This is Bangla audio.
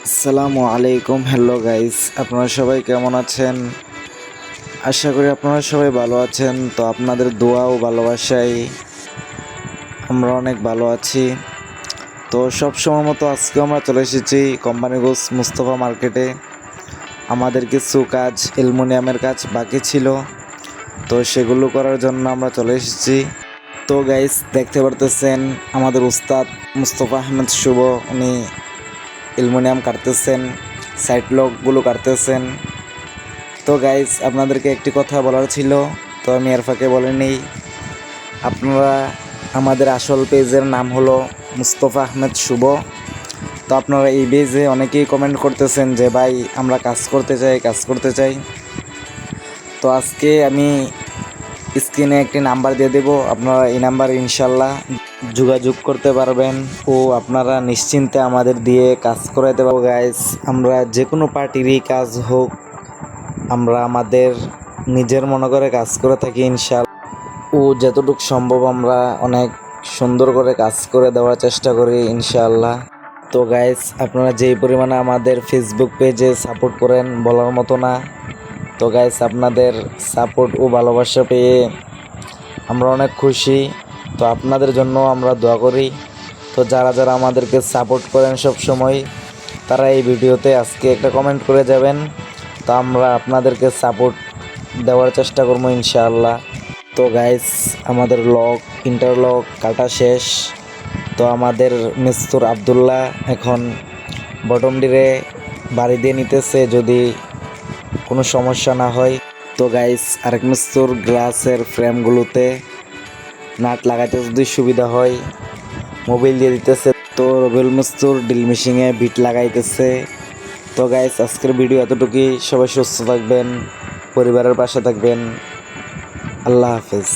আসসালামু আলাইকুম। হ্যালো গাইস, আপনারা সবাই কেমন আছেন? আশা করি আপনারা সবাই ভালো আছেন। তো আপনাদের দোয়া ও ভালোবাসায় আমরা অনেক ভালো আছি। তো সব সময় মতো আজকেও আমরা চলে এসেছি কোম্পানিগঞ্জ মুস্তফা মার্কেটে। আমাদের কিছু কাজ, অ্যালুমিনিয়ামের কাজ বাকি ছিল, তো সেগুলো করার জন্য আমরা চলে এসেছি। তো গাইস, দেখতে পারতেছেন আমাদের উস্তাদ মুস্তফা আহমেদ শুভ, উনি অ্যালুমিনিয়াম কাটতেছেন, সাইড লকগুলো কাটতেছেন। তো গাইস, আপনাদেরকে একটি কথা বলার ছিল, তো আমি এর ফাঁকে বলে নিই। আপনারা, আমাদের আসল পেজের নাম হলো মুস্তফা আহমেদ শুভ। তো আপনারা এই পেজে অনেকেই কমেন্ট করতেছেন যে ভাই আমরা কাজ করতে চাই। তো আজকে আমি স্ক্রিনে একটি নাম্বার দিয়ে দেব, আপনারা এই নাম্বারে ইনশাল্লাহ যোগাযোগ করতে পারবেন ও আপনারা নিশ্চিন্তে আমাদের দিয়ে কাজ করাতে পারবো। গাইস, আমরা যে কোনো পার্টিরই কাজ হোক, আমরা আমাদের নিজের মনে করে কাজ করে থাকি ইনশাল্লাহ, ও যতটুকু সম্ভব আমরা অনেক সুন্দর করে কাজ করে দেওয়ার চেষ্টা করি ইনশাআল্লাহ। তো গাইস, আপনারা যেই পরিমাণে আমাদের ফেসবুক পেজে সাপোর্ট করেন বলার মতো না। তো গাইস, আপনাদের সাপোর্ট ও ভালোবাসা পেয়ে আমরা অনেক খুশি। তো আপনাদের জন্য আমরা দোয়া করি। তো যারা যারা আমাদেরকে সাপোর্ট করেন সব সময়, তারা এই ভিডিওতে আজকে একটা কমেন্ট করে যাবেন। তো আমরা আপনাদেরকে সাপোর্ট দেওয়ার চেষ্টা করবো ইনশাআল্লাহ। তো গাইস, আমাদের ইন্টারলক কাটা শেষ। তো আমাদের মিস্তুর আবদুল্লাহ এখন বটম ডিরে বাড়ি দিয়ে নিতেছে, যদি কোনো সমস্যা না হয়। তো গাইস, আরেক মিস্তুর গ্লাসের ফ্রেমগুলোতে নাট লাগাইতে যদি সুবিধা হয় মোবিল দিয়ে দিতেছে। তো রবিউল মিস্তুর ড্রিল মেশিনে বিট লাগাইতেছে। তো গাইস, আজকের ভিডিও এতটুকুই। সবাই সুস্থ থাকবেন, পরিবারের পাশে থাকবেন। আল্লাহ হাফেজ।